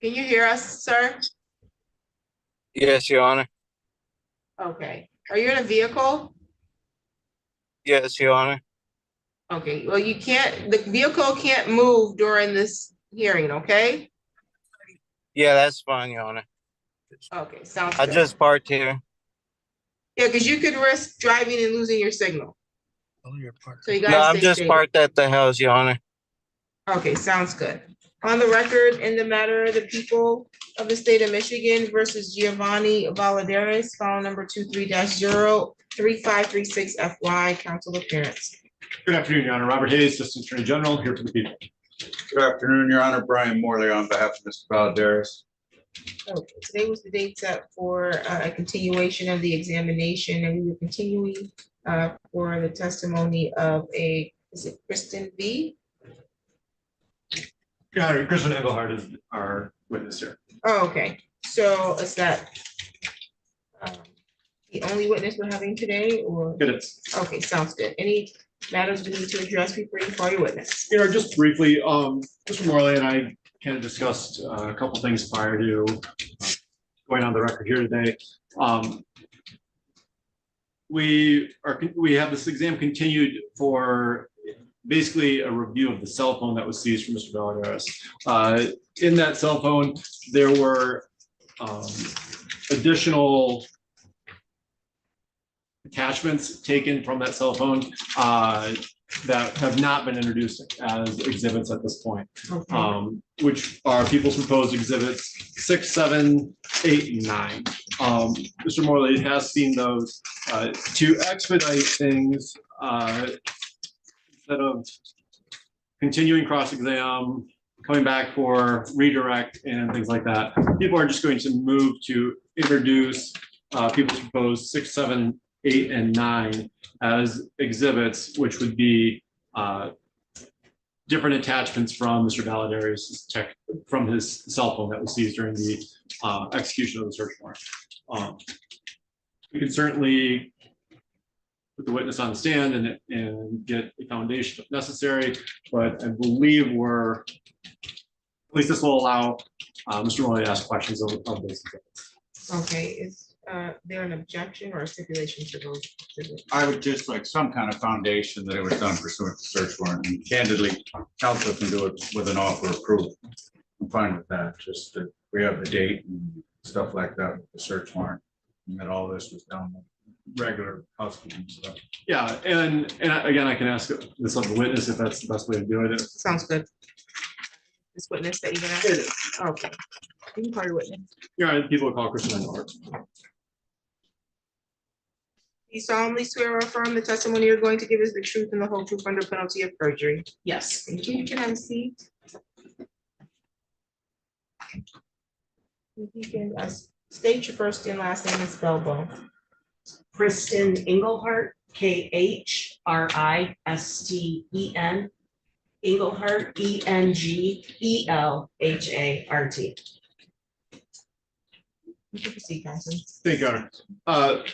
Can you hear us, sir? Yes, Your Honor. Okay. Are you in a vehicle? Yes, Your Honor. Okay, well, the vehicle can't move during this hearing, okay? Yeah, that's fine, Your Honor. Okay, sounds I good. just parked here. Yeah, because you could risk driving and losing your signal. So you No, gotta I'm stay just stable. parked at the house, Your Honor. Okay, sounds good. On the record, in the matter of the people of the state of Michigan versus Giovanni Valadares, file number 23-03536 FY, council appearance. Good afternoon, Your Honor. Robert Hayes, Assistant Attorney General, here for the people. Good afternoon, Your Honor. Brian Morley on behalf of Mr. Valadares. Okay, today was the date set for a continuation of the examination, and we were continuing for the testimony of is it Kristen V? Your Honor, Kristen Engelhardt is our witness here. Oh, okay. So is that the only witness we're having today, or? It is. Okay, sounds good. Any matters we need to address before you call your witness? You know, just briefly, Mr. Morley and I kind of discussed a couple things prior to going on the record here today. We have this exam continued for basically a review of the cell phone that was seized from Mr. Valadares. In that cell phone, there were additional attachments taken from that cell phone that have not been introduced as exhibits at this point, which are people's proposed exhibits 6, 7, 8, and 9. Mr. Morley has seen those. To expedite things, instead of continuing cross-exam, coming back for redirect and things like that, people are just going to move to introduce people's proposed 6, 7, 8, and 9 as exhibits, which would be different attachments from Mr. Valadares' from his cell phone that was seized during the execution of the search warrant. We can certainly put the witness on the stand and get a foundation if necessary, but I believe at least this will allow Mr. Morley to ask questions of those exhibits. Okay, is there an objection or a stipulation to those exhibits? I would just like some kind of foundation that it was done pursuant to search warrant, and candidly, counsel can do it with an offer of proof. I'm fine with that, just that we have the date and stuff like that with the search warrant, and that all this was done with regular housekeeping stuff. Yeah, and again, I can ask this of the witness if that's the best way to do it. Sounds good. This witness that you're gonna ask? It is. Okay. You can call your witness. Yeah, people would call Kristen Engelhardt. You solemnly swear or affirm the testimony you're going to give is the truth and the whole truth under penalty of perjury? Yes. Thank you. You can have a seat. If you can state your first and last name and spell both. Kristen Engelhardt, Kristen. Engelhardt, Engelhart. You can proceed, Councilman. Thank you, Your Honor.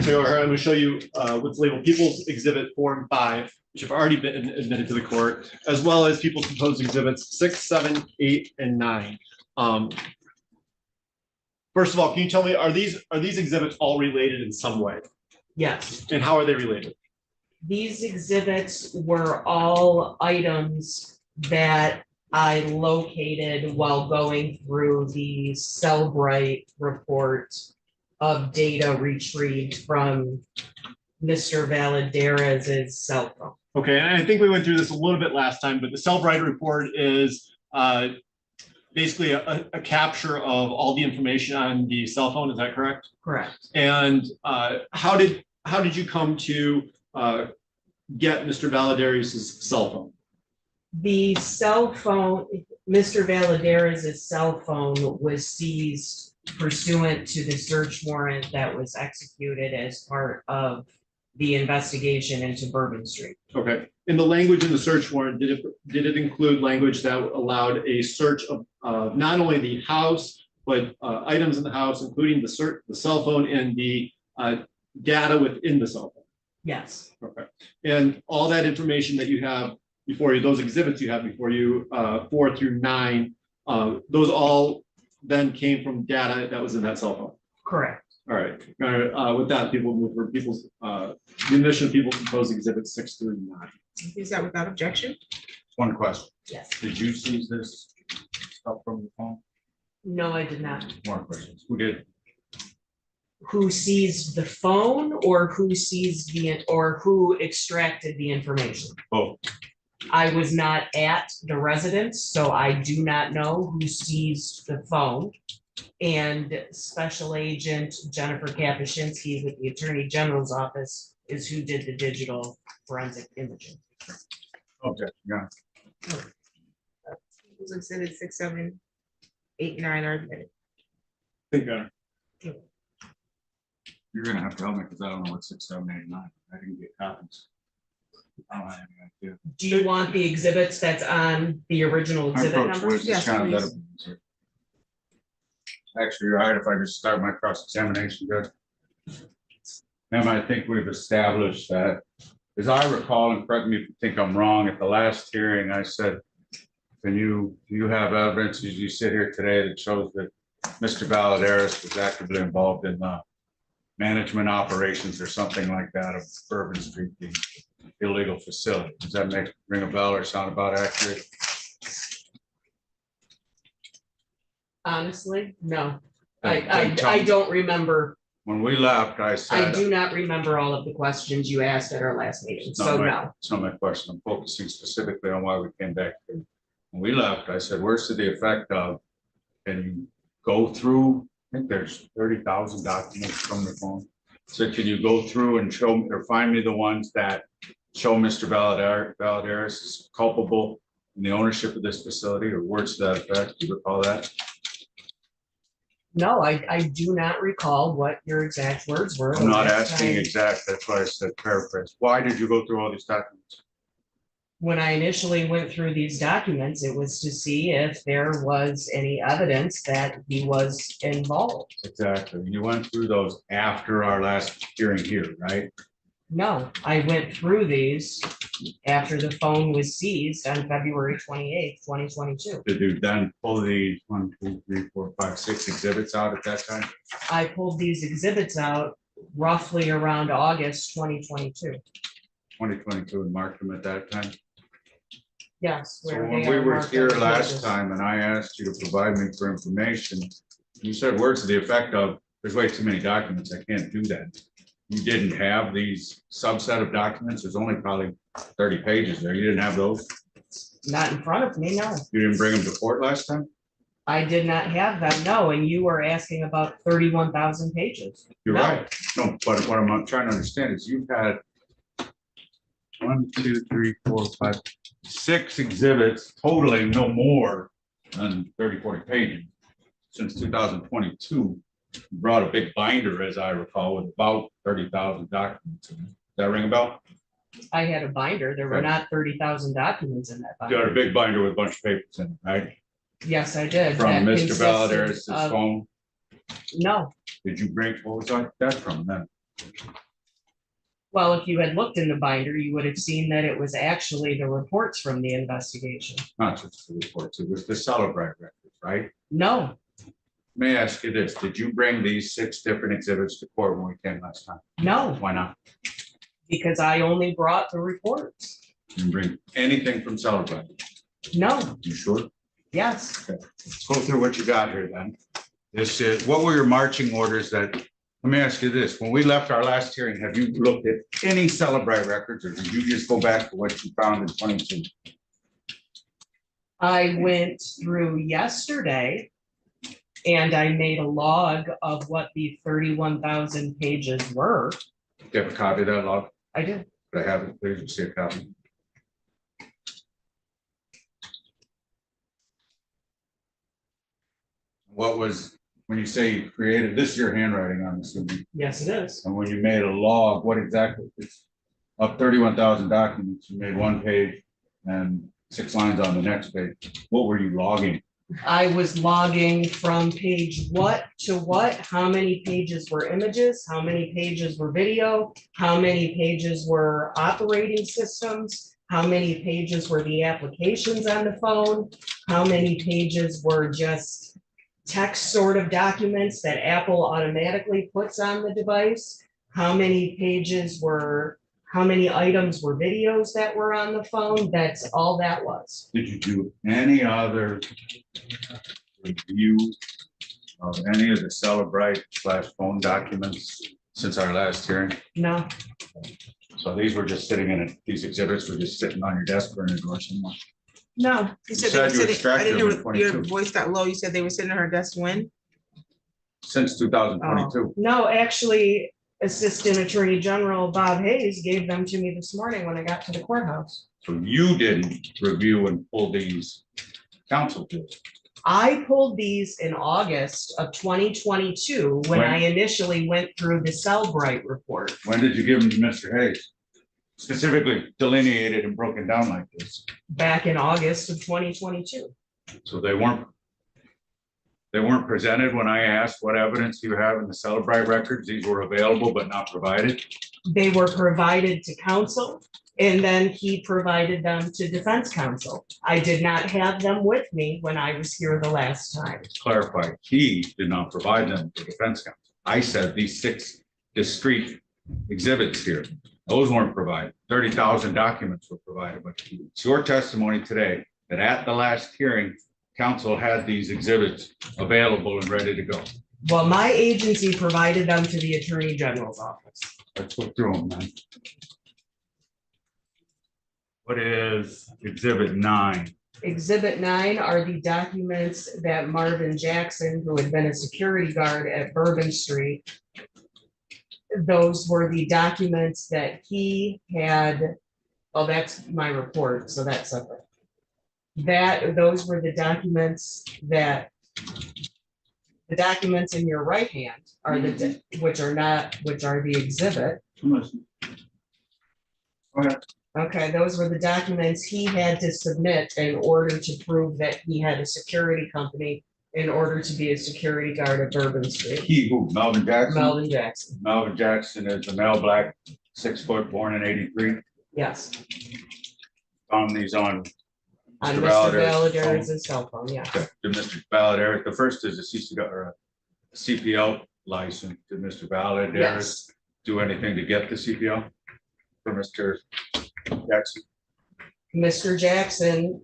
So I'm going to show you what's labeled People's Exhibit 4 and 5, which have already been admitted to the court, as well as People's Proposed Exhibits 6, 7, 8, and 9. First of all, can you tell me, are these exhibits all related in some way? Yes. And how are they related? These exhibits were all items that I located while going through the Cellbrite report of data retrieved from Mr. Valadares' cell phone. Okay, and I think we went through this a little bit last time, but the Cellbrite report is basically a capture of all the information on the cell phone. Is that correct? Correct. And how did you come to get Mr. Valadares' cell phone? The cell phone, Mr. Valadares' cell phone was seized pursuant to the search warrant that was executed as part of the investigation into Bourbon Street. Okay. In the language in the search warrant, did it include language that allowed a search of not only the house, but items in the house, including the cell phone and the data within the cell phone? Yes. Okay. And all that information that you have before you, those exhibits you have before you, 4 through 9, Those all then came from data that was in that cell phone. Correct. All right, with that, people move for people's, the initial people propose exhibits 6 through 9. Is that without objection? One question. Yes. Did you seize this stuff from the phone? No, I did not. More questions. Who did? Who seized the phone or who seized or who extracted the information? Both. I was not at the residence, so I do not know who seized the phone. And Special Agent Jennifer Kapuscinski with the Attorney General's office is who did the digital forensic imaging. Okay, yeah. Those exhibits 6, 7, 8, 9 are admitted. Think, You're gonna have to help me because I don't know what 6, 7, 8, 9. I didn't get copies. I don't have any idea. Do you want the exhibits that's on the original My exhibit approach numbers? was Yes, just kind of please. that. Actually, you're right, if I just start my cross-examination, good. Ma'am, I think we've established that, as I recall, and correct me if you think I'm wrong, at the last hearing, I said, do you have evidence as you sit here today that shows that Mr. Valadares was actively involved in the management operations or something like that of Bourbon Street, the illegal facility? Does that ring a bell or sound about accurate? Honestly, no. Then tell I me. don't remember. When we left, I I said. do not remember all of the questions you asked at our last meeting, It's so not my- no. It's not my question. I'm focusing specifically on why we came back here. When we left, I said, where's to the effect of, can you go through, I think there's 30,000 documents from the phone. So can you go through and show, or find me the ones that show Mr. Valadares is culpable in the ownership of this facility, or words to that effect? Do you recall that? No, I do not recall what your exact words were. I'm not The last asking time- exact, that's why I said paraphrase. Why did you go through all these documents? When I initially went through these documents, it was to see if there was any evidence that he was involved. Exactly. You went through those after our last hearing here, right? No, I went through these after the phone was seized on February 28th, 2022. Did you then pull the 1, 2, 3, 4, 5, 6 exhibits out at that time? I pulled these exhibits out roughly around August 2022. 2022 and marked them at that time? Yes. So where when they we are were marked here on the last pages. time and I asked you to provide me for information, you said words to the effect of, there's way too many documents, I can't do that. You didn't have these subset of documents, there's only probably 30 pages there, you didn't have those? Not in front of me, no. You didn't bring them to court last time? I did not have them, no, and you were asking about 31,000 pages. You're No. right. No, but what I'm trying to understand is you've had 1, 2, 3, 4, 5, 6 exhibits totaling no more than 30, 40 pages since 2022. You brought a big binder, as I recall, with about 30,000 documents. Does that ring a bell? I had a binder, there were Okay. not 30,000 documents in that You had a binder. big binder with a bunch of papers in it, right? Yes, I did. From That Mr. consisted Valadares' of- phone. No, Did you bring, what was that from then? well, if you had looked in the binder, you would have seen that it was actually the reports from the investigation. Not just the reports, it was the Celebrate records, right? No, Let me ask you this, did you bring these 6 different exhibits to court when we came last time? no, Why not? because I only brought the reports. You didn't bring anything from Celebrate? No, You sure? yes, Let's go through what you got here then. This is, what were your marching orders that, let me ask you this, when we left our last hearing, have you looked at any Celebrate records or did you just go back to what you found in 22? I went through yesterday and I made a log of what the 31,000 pages were. Do you have a copy of that log? I did. Could I have it, please? See a copy. What was, when you say you created, this is your handwriting, I'm assuming, Yes, it is. and when you made a log, what exactly is? Of 31,000 documents, you made 1 page and 6 lines on the next page. What were you logging? I was logging from page what to what, how many pages were images, how many pages were video, how many pages were operating systems, how many pages were the applications on the phone, how many pages were just text sort of documents that Apple automatically puts on the device, how many pages were, how many items were videos that were on the phone. That's all that was. Did you do any other review of any of the Celebrite / phone documents since our last hearing? No, So these were just sitting in it, these exhibits were just sitting on your desk or in a drawer somewhere? no, You said they were you sitting- I extracted didn't them hear in what- your 22. voice got low. You said they were sitting at her desk when? Since 2022. no, actually, Assistant Attorney General Bob Hayes gave them to me this morning when I got to the courthouse. So you didn't review and pull these, council did. I pulled these in August of 2022 when I initially went through the Cellbrite report. When did you give them to Mr. Hayes? Specifically delineated and broken down like this. Back in August of 2022. So they weren't presented when I asked what evidence you have in the Celebrite records. These were available but not provided. They were provided to counsel, and then he provided them to defense counsel. I did not have them with me when I was here the last time. Clarify, he did not provide them to defense counsel. I said these 6 discrete exhibits here, those weren't provided. 30,000 documents were provided, but it's your testimony today that at the last hearing, council had these exhibits available and ready to go. Well, my agency provided them to the Attorney General's office. Let's go through them, man. What is exhibit 9? Exhibit 9 are the documents that Marvin Jackson, who had been a security guard at Bourbon Street, those were the documents that he had, well, that's my report, so that's separate. Those were the documents that, the documents in your right hand are the, which are the exhibit. Okay, those were the documents he had to submit in order to prove that he had a security company in order to be a security guard at Bourbon Street. He who, Melvin Jackson? Melvin Jackson, Melvin Jackson is a male, black, 6 foot, born in 83. yes. Found these on On Mr. Mr. Valadares' Valadares' cell phone, yeah. to Mr. Valadares. The first is a CCL or a CPL license. Did Mr. Valadares Yes, do anything to get the CPL for Mr. Jackson? Mr. Jackson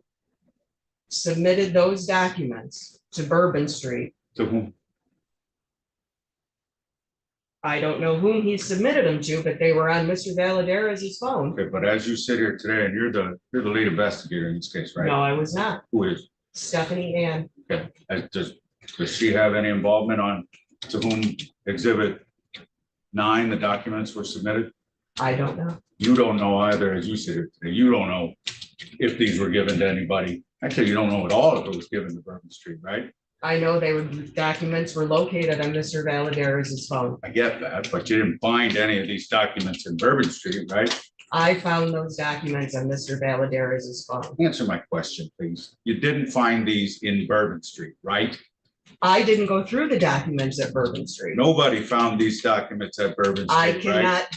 submitted those documents to Bourbon Street. To whom? I don't know whom he submitted them to, but they were on Mr. Valadares' phone. Okay, but as you sit here today and you're the lead investigator in this case, right? No, I was not. Who is? Stephanie Ann. Okay, does she have any involvement on to whom exhibit 9, the documents were submitted? I don't know. You don't know either, as you sit here today. You don't know if these were given to anybody. Actually, you don't know at all if it was given to Bourbon Street, right? I know documents were located on Mr. Valadares' phone. I get that, but you didn't find any of these documents in Bourbon Street, right? I found those documents on Mr. Valadares' phone. Answer my question, please. You didn't find these in Bourbon Street, right? I didn't go through the documents at Bourbon Street. Nobody found these documents at Bourbon I Street, right? cannot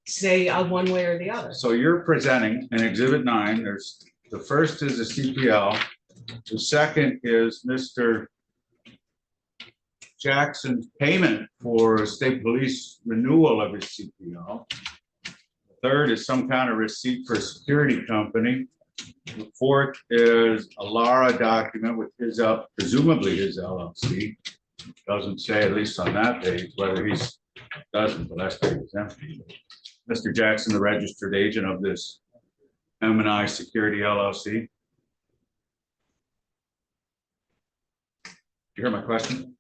say one way or the other. So you're presenting in exhibit 9, there's, the first is a CPL. The second is Mr. Jackson's payment for state police renewal of his CPL. The third is some kind of receipt for a security company. The fourth is a Lara document with his, presumably his LLC. Doesn't say, at least on that page, whether he's, doesn't, the last page is empty. Mr. Jackson, the registered agent of this M&I Security LLC. You hear my question?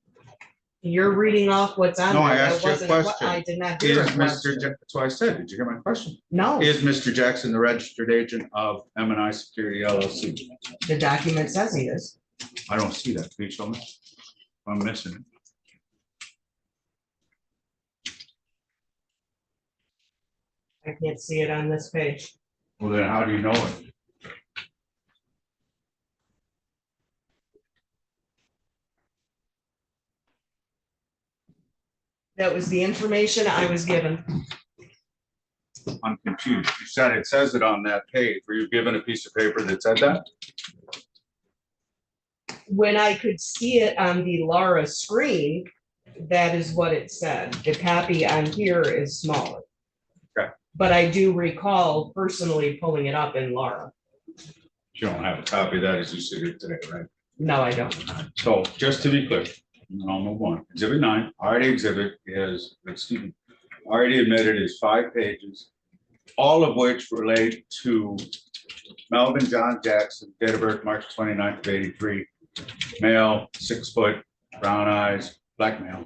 You're reading off what's on. No, I there. That asked you a wasn't what- question. I did not hear Is a Mr. question. That's why I said, did you hear my question? No, Is Mr. Jackson the registered agent of M&I Security LLC? the document says he is. I don't see that. Please show me. I'm missing it. I can't see it on this page. Well, then how do you know it? That was the information I was given. I'm confused. You said it says it on that page. Were you given a piece of paper that said that? When I could see it on the Laura screen, that is what it said. The copy on here is smaller. Okay. But I do recall personally pulling it up in Laura. You don't have a copy of that as you sit here today, right? No, I don't. So just to be clear, I'll move on. Exhibit 9, already exhibit is, excuse me, already admitted is 5 pages, all of which relate to Melvin John Jackson, date of birth March 29th of 83, male, 6 foot, brown eyes, black male,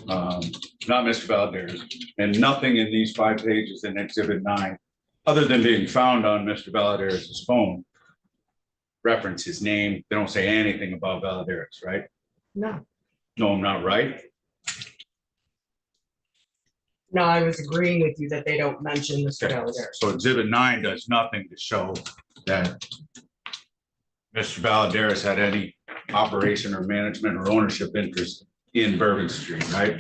not Mr. Valdez, and nothing in these 5 pages in exhibit 9, other than being found on Mr. Valdez's phone, reference his name. They don't say anything about Valdez, right? No, No, I'm not right. no, I was agreeing with you that they don't mention Mr. Valdez. So exhibit 9 does nothing to show that Mr. Valdez had any operation or management or ownership interest in Bourbon Street, right?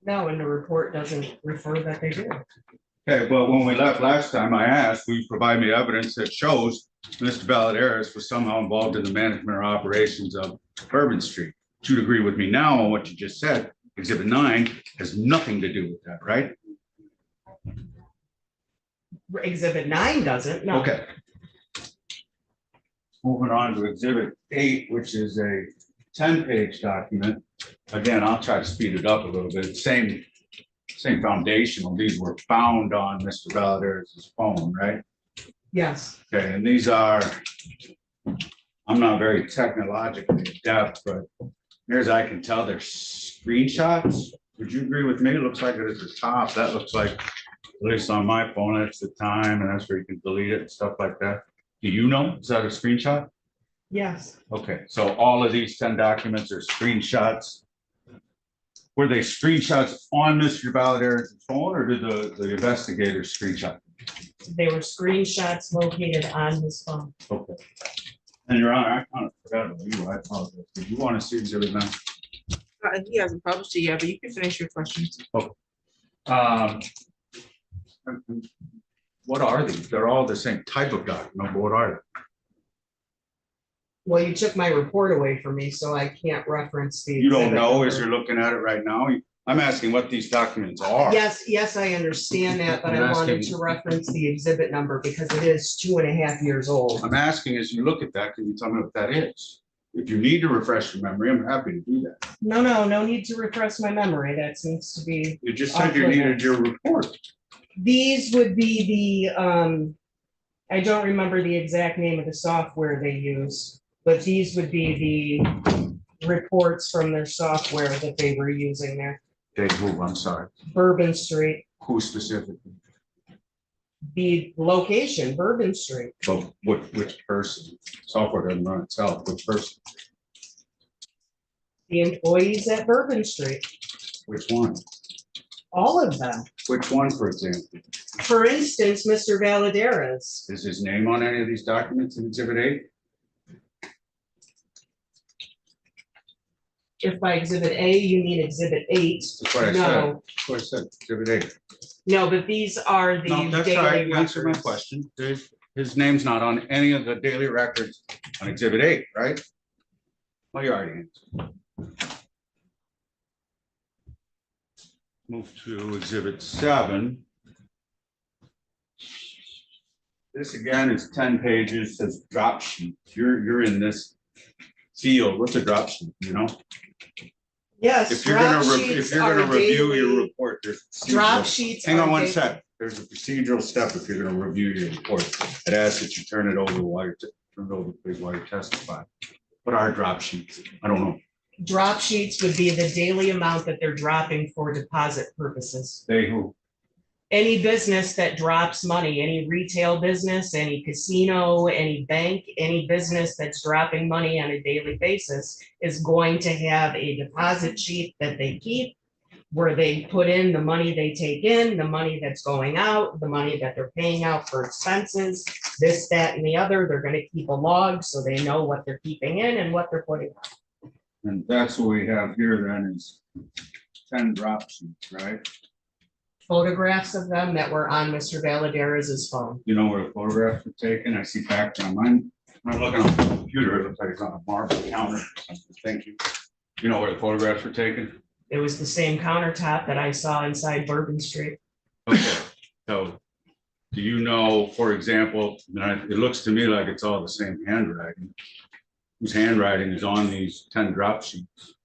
No, and the report doesn't refer that they do. Okay, well, when we left last time, I asked, will you provide me evidence that shows Mr. Valdez was somehow involved in the management or operations of Bourbon Street? You'd agree with me now on what you just said. Exhibit 9 has nothing to do with that, right? Exhibit 9 doesn't, no. Okay. Moving on to exhibit 8, which is a 10-page document. Again, I'll try to speed it up a little bit. Same foundational. These were found on Mr. Valdez's phone, right? Yes, Okay, and these are, I'm not very technologically adept, but here's, I can tell they're screenshots. Would you agree with me? It looks like it is the top. That looks like, at least on my phone, that's the time, and that's where you can delete it and stuff like that. Do you know? Is that a screenshot? yes. Okay, so all of these 10 documents are screenshots. Were they screenshots on Mr. Valdez's phone, or did the investigators screenshot? They were screenshots located on his phone. Okay. And Your Honor, I kind of forgot about you. I apologize. Did you want to see exhibit 9? He hasn't published it yet, but you can finish your questions. What are these? They're all the same type of document, but what are they? Well, you took my report away from me, so I can't reference the. You don't exhibit know number. as you're looking at it right now? I'm asking what these documents are. Yes, I understand that, but I I'm wanted asking- to reference the exhibit number because it is 2.5 years old. I'm asking as you look at that, can you tell me what that is? If you need to refresh your memory, I'm happy to do that. No need to refresh my memory. That seems to be, You just said you needed your report. these would be the, I don't remember the exact name of the software they use, but these would be the reports from their software that they were using there. Okay, who, I'm sorry. Bourbon Street, Who specifically? the location, Bourbon Street. But which person? Software doesn't run itself. Which person? The employees at Bourbon Street, Which one? all of them. Which one, for example? For instance, Mr. Valdez. Is his name on any of these documents in exhibit 8? If by exhibit A, you mean exhibit 8, That's what I said. no, That's what I said, exhibit 8. no, but these are the No, that's daily all right. You answered my records. question. His name's not on any of the daily records on exhibit 8, right? Well, you already answered. Move to exhibit 7. This again is 10 pages, says drop sheet. You're in this field. What's a drop sheet, you know? Yes, If you're gonna, drop if sheets you're are gonna review your daily, report, there's. drop procedural- sheets. Hang on are one daily- sec. There's a procedural step if you're gonna review your report. It asks that you turn it over while you're, turn it over please while you're testifying. What are drop sheets? I don't know. Drop sheets would be the daily amount that they're dropping for deposit purposes. They who? Any business that drops money, any retail business, any casino, any bank, any business that's dropping money on a daily basis is going to have a deposit sheet that they keep where they put in the money they take in, the money that's going out, the money that they're paying out for expenses, this, that, and the other. They're gonna keep a log so they know what they're keeping in and what they're putting out. And that's what we have here then is 10 drop sheets, right? photographs of them that were on Mr. Valaderaz's phone. You know where the photographs were taken? I see background. Mine, when I'm looking on the computer, it looks like it's on a marble counter. or something. Thank you. You know where the photographs were taken? It was the same countertop that I saw inside Bourbon Street. Okay, so do you know, for example, it looks to me like it's all the same handwriting. Whose handwriting is on these 10 drop sheets?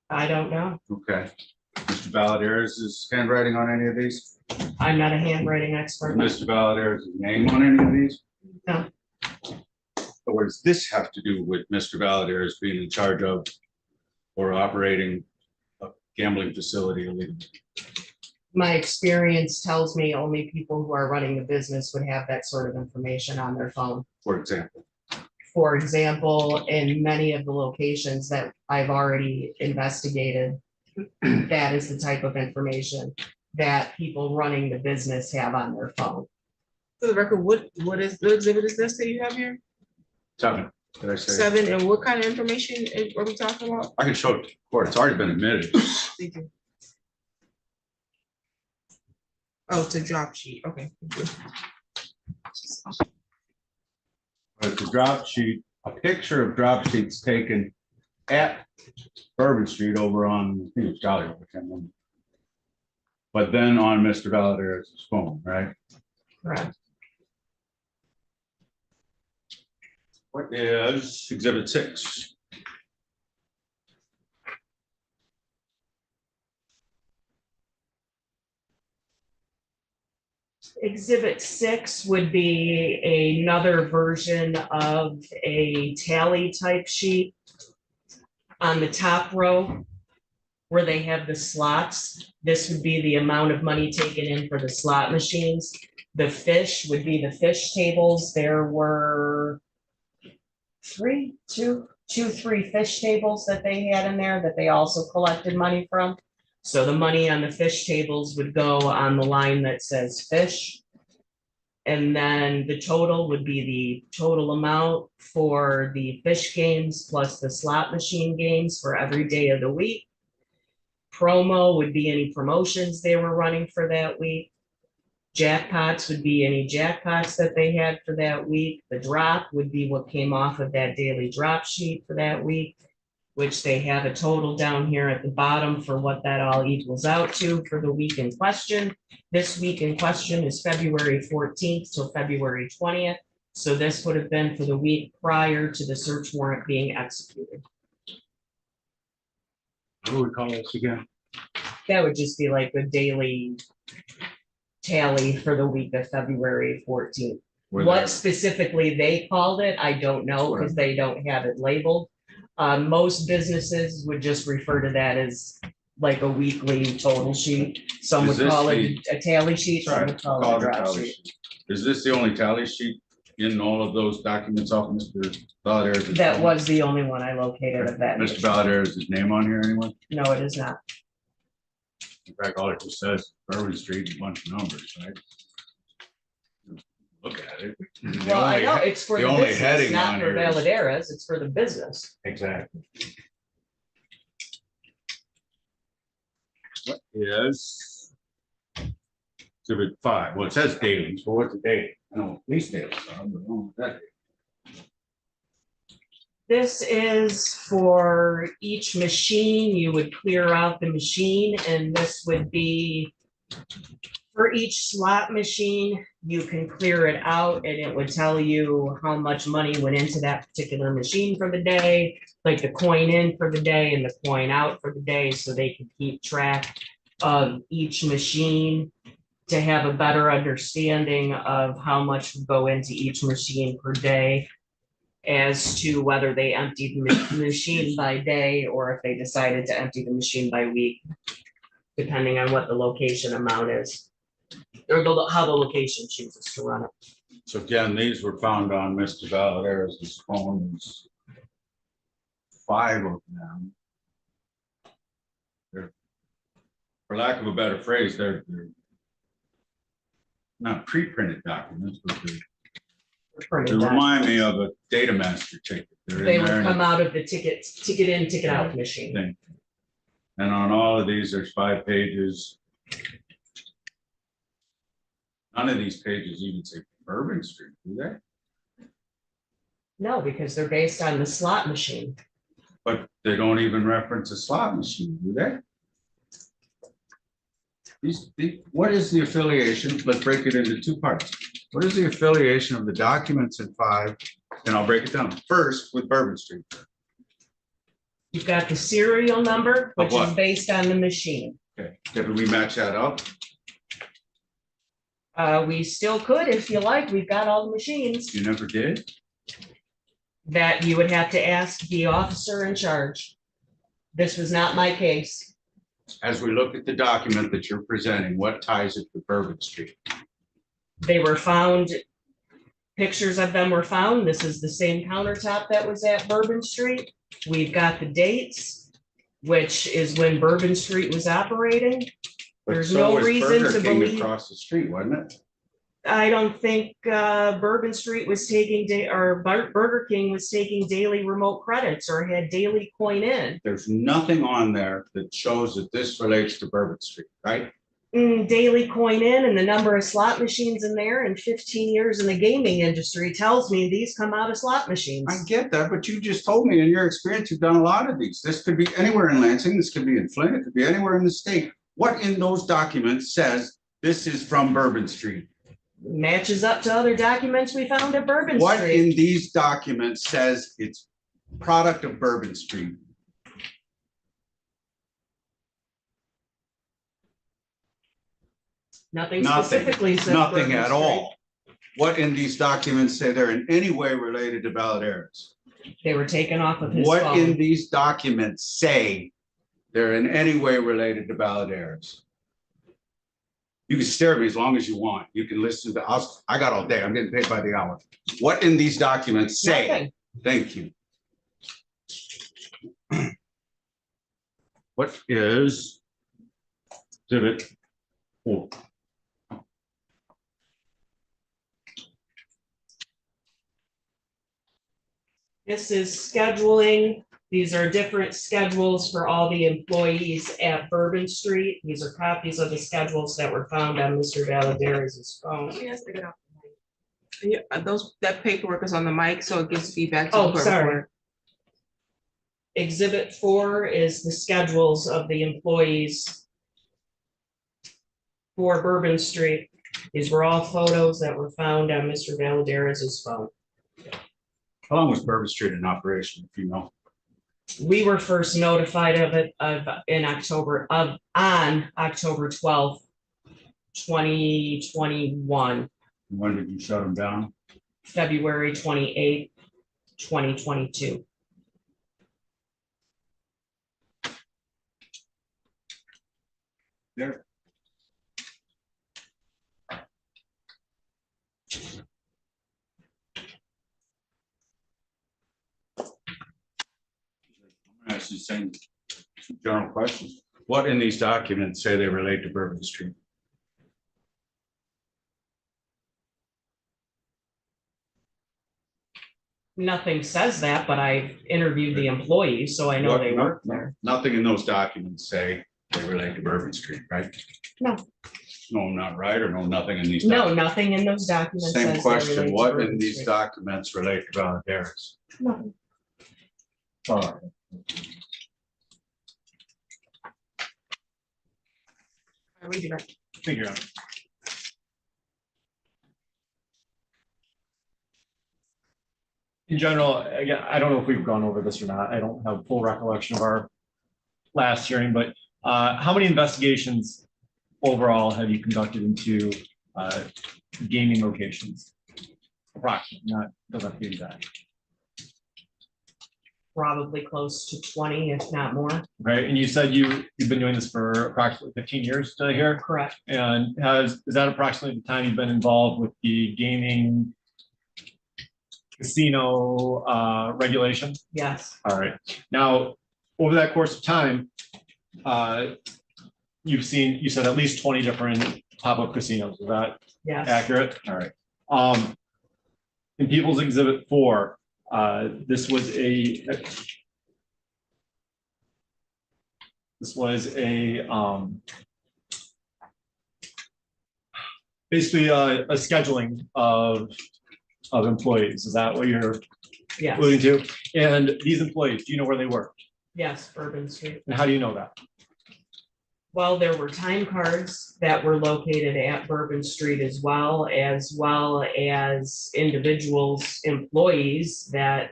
I don't know. Okay. Mr. Valaderaz's handwriting on any of these? I'm not a handwriting Is expert. Mr. Valaderaz's name on any of these? No. But what does this have to do with Mr. Valaderaz being in charge of or operating a gambling facility illegally? My experience tells me only people who are running the business would have that sort of information on their phone. For example, For example, in many of the locations that I've already investigated, that is the type of information that people running the business have on their phone. For the record, what exhibit is this that you have here? 7, did I say? 7, and what kind of information are we talking about? I can show it to the court. It's already been admitted. Thank you. Oh, it's a drop sheet, okay. Thank you. But the drop sheet, a picture of drop sheets taken at Bourbon Street over on, I think it was Jolly, I can't remember. But then on Mr. Valaderaz's phone, right? Correct. What is exhibit 6? Exhibit 6 would be another version of a tally type sheet. On the top row, where they have the slots, this would be the amount of money taken in for the slot machines. The fish would be the fish tables. There were 3 fish tables that they had in there that they also collected money from. So the money on the fish tables would go on the line that says fish. And then the total would be the total amount for the fish games plus the slot machine games for every day of the week. Promo would be any promotions they were running for that week. Jackpots would be any jackpots that they had for that week. The drop would be what came off of that daily drop sheet for that week, which they have a total down here at the bottom for what that all equals out to for the week in question. This week in question is February 14th till February 20th. So this would have been for the week prior to the search warrant being executed. What do we call this again? That would just be like the daily tally for the week of February 14th. What specifically they called it, I don't know, because they don't have it labeled. Most businesses would just refer to that as like a weekly total sheet. Some would Is this call it a tally sheet, some would call it a drop Tally sheet. sheet. Is this the only tally sheet in all of those documents off Mr. Valaderaz's? That phone? was the only one I located of that. Mr. Valaderaz's name on here anyway? No, it is not. In fact, all it just says Bourbon Street and a bunch of numbers, right? Look at it. The Well, I only- know, it's for the the only business, heading not on for here is- Valaderas, it's for the business. Exactly. What is exhibit 5? Well, it says dailies, but what's the date? I know what police dailies are, but I don't know what that is. This is for each machine, you would clear out the machine, and this would be for each slot machine, you can clear it out and it would tell you how much money went into that particular machine for the day, like the coin in for the day and the coin out for the day, so they can keep track of each machine to have a better understanding of how much would go into each machine per day, as to whether they emptied the machine by day or if they decided to empty the machine by week, depending on what the location amount is, or how the location chooses to run it. So again, these were found on Mr. Valaderaz's phones. 5 of them. They're, for lack of a better phrase, they're not pre-printed documents, but they remind me of a data master ticket. They're They in would there and come out of the ticket in, ticket out machine. thing. And on all of these, there's 5 pages. None of these pages even say Bourbon Street, do they? No, because they're based on the slot machine. But they don't even reference a slot machine, do they? What is the affiliation? Let's break it into two parts. What is the affiliation of the documents in 5? And I'll break it down. First, with Bourbon Street. You've got the serial number, Of which is what? based on the machine. Okay, did we match that up? We still could if you like. We've got all the machines You never did? that you would have to ask the officer in charge. This was not my case. As we look at the document that you're presenting, what ties it to Bourbon Street? They were found, pictures of them were found. This is the same countertop that was at Bourbon Street. We've got the dates, which is when Bourbon Street was operating. But There's so no was reason Burger to King believe- across the street, wasn't it? I don't think Bourbon Street was taking, Burger King was taking daily remote credits or had daily coin in. There's nothing on there that shows that this relates to Bourbon Street, right? Daily coin in and the number of slot machines in there and 15 years in the gaming industry tells me these come out of slot machines. I get that, but you just told me in your experience, you've done a lot of these. This could be anywhere in Lansing, this could be in Flint, it could be anywhere in the state. What in those documents says this is from Bourbon Street? Matches up to other documents we found at Bourbon What Street. in these documents says it's product of Bourbon Street? Nothing Nothing, specifically says. nothing Bourbon at Street. all. What in these documents say they're in any way related to Valadares? They were taken off of his What in phone. these documents say they're in any way related to Valadares? You can stare at me as long as you want. You can listen to us. I got all day. I'm getting paid by the hour. What in these documents say? Nothing. Thank you. What is exhibit 4? This is scheduling. These are different schedules for all the employees at Bourbon Street. These are copies of the schedules that were found on Mr. Valadares' phone. Yes, they get off the mic. Yeah, that paperwork is on the mic, so it gives feedback to the Oh, clerk. sorry. Exhibit 4 is the schedules of the employees for Bourbon Street. These were all photos that were found on Mr. Valadares' phone. How long was Bourbon Street in operation, if you know? We were first notified of it on October 12th, 2021, When did you shut them down? February 28th, 2022. There. I'm asking the same general questions. What in these documents say they relate to Bourbon Street? Nothing says that, but I interviewed the employees, so I know they work there. Nothing in those documents say they relate to Bourbon Street, right? No. No, not right, or no, nothing in these. No, documents? nothing in those documents. says Same they question, relate to what in Bourbon these Street. documents relate to Valadares? No. Read it. Figure out. In general, again, I don't know if we've gone over this or not. I don't have full recollection of our last hearing, but how many investigations overall have you conducted into gaming locations? Approximately, not, doesn't have to be exact. Probably close to 20, if not more. Right, and you said you've been doing this for approximately 15 years, did I hear? Correct. And is that approximately the time you've been involved with the gaming casino regulation? Yes. All right. Now, over that course of time, you said at least 20 different pop-up casinos. Is that Yes. accurate? All right. In People's Exhibit 4, this was a basically a scheduling of employees. Is that what you're Yes, alluding to? And these employees, do you know where they work? yes, Bourbon Street. And how do you know that? Well, there were time cards that were located at Bourbon Street as well as individuals, employees that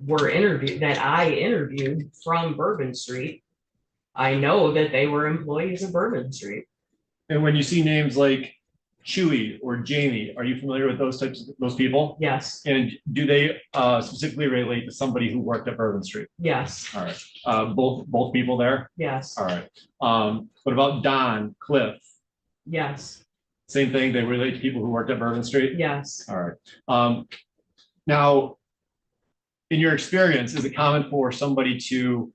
were interviewed, that I interviewed from Bourbon Street. I know that they were employees of Bourbon Street. And when you see names like Chewy or Jamie, are you familiar with those people? Yes, And do they specifically relate to somebody who worked at Bourbon Street? yes, All right, both people there? yes, All right. What about Don, Cliff? yes, Same thing, they relate to people who worked at Bourbon Street? yes. All right. Now, in your experience, is it common for somebody to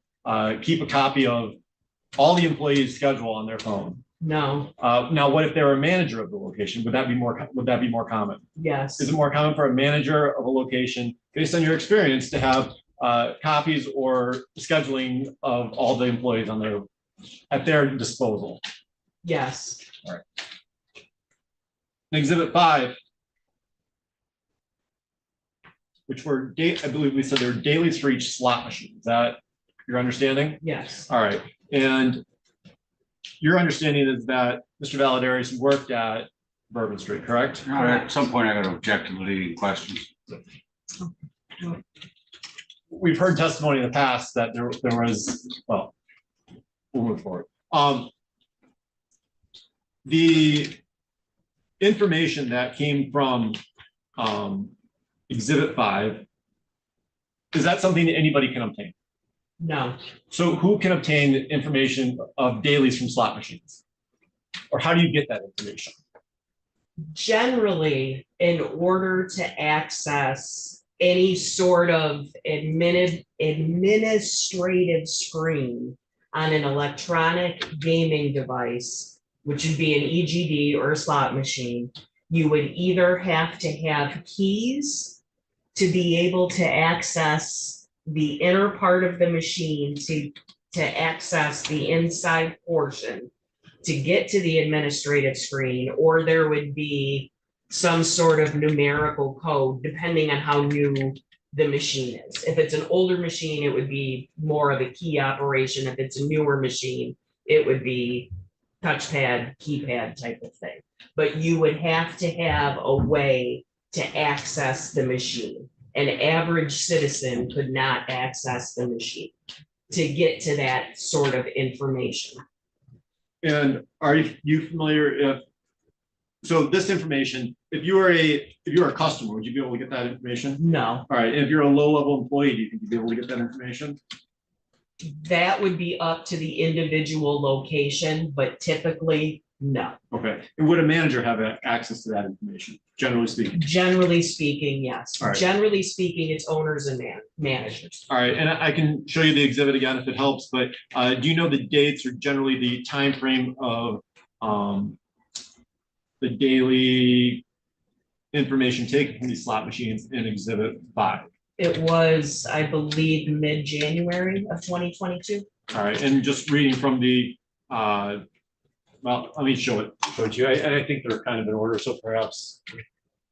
keep a copy of all the employees' schedule on their phone? No, Now, what if they're a manager of the location? Would that be more common? yes, Is it more common for a manager of a location, based on your experience, to have copies or scheduling of all the employees at their disposal? yes, Exhibit 5, which were I believe we said they were dailies for each slot machine. Is that your understanding? yes, All right. And your understanding is that Mr. Valadares worked at Bourbon Street, correct? All right, at some point I got to object to the leading questions. We've heard testimony in the past that there was, well, we'll move forward. The information that came from Exhibit 5, is that something that anybody can obtain? no, So who can obtain information of dailies from slot machines? Or how do you get that information? generally, in order to access any sort of administrative screen on an electronic gaming device, which would be an EGD or a slot machine, you would either have to have keys to be able to access the inner part of the machine to access the inside portion to get to the administrative screen, or there would be some sort of numerical code depending on how new the machine is. If it's an older machine, it would be more of a key operation. If it's a newer machine, it would be touchpad, keypad type of thing. But you would have to have a way to access the machine. An average citizen could not access the machine to get to that sort of information. And are you familiar so this information, if you were a customer, would you be able to get that information? No, All right, and if you're a low-level employee, do you think you'd be able to get that information? that would be up to the individual location, but typically, no. Okay, and would a manager have access to that information, generally speaking? Generally speaking, yes. All right. Generally speaking, it's owners and managers. All right, and I can show you the exhibit again if it helps, but do you know the dates or generally the time frame of the daily information taken from these slot machines in Exhibit 5? It was, I believe, mid-January of 2022. All right, and just reading from the, well, let me show it to you. I think they're kind of in order, so perhaps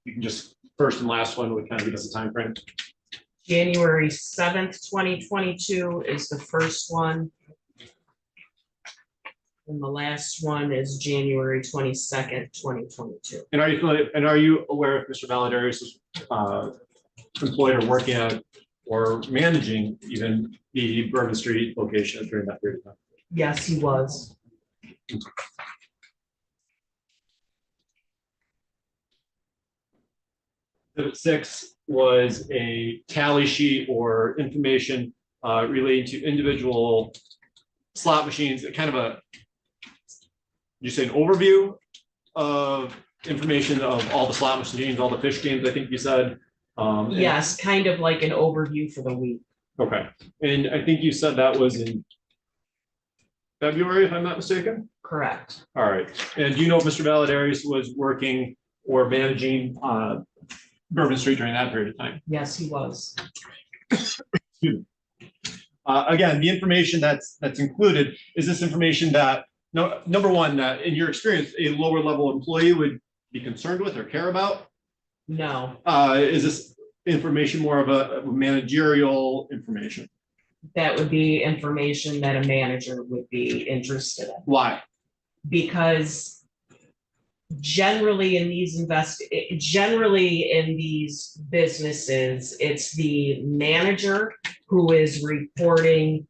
you can just, first and last one would kind of give us a time frame. January 7th, 2022 is the first one. And the last one is January 22nd, 2022. And are you aware if Mr. Valadares is employed or working at or managing even the Bourbon Street location during that period of time? Yes, he was. Exhibit 6 was a tally sheet or information relating to individual slot machines, kind of a, you say an overview of information of all the slot machines, all the fish games, I think you said. Yes, kind of like an overview for the week. Okay, and I think you said that was in February, if I'm not mistaken? Correct. All right, and do you know if Mr. Valadares was working or managing Bourbon Street during that period of time? Yes, he was. Excuse me. Again, the information that's included is this information that, no, number one, that in your experience, a lower level employee would be concerned with or care about? No, Is this information more of a managerial information? that would be information that a manager would be interested in. Why? Because generally in these generally in these businesses, it's the manager who is reporting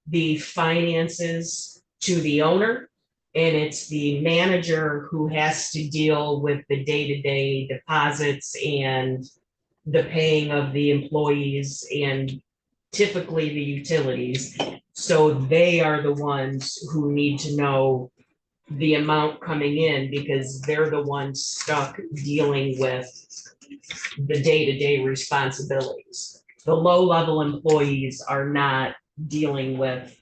the finances to the owner. And it's the manager who has to deal with the day-to-day deposits and the paying of the employees and typically the utilities. So they are the ones who need to know the amount coming in because they're the ones stuck dealing with the day-to-day responsibilities. The low-level employees are not dealing with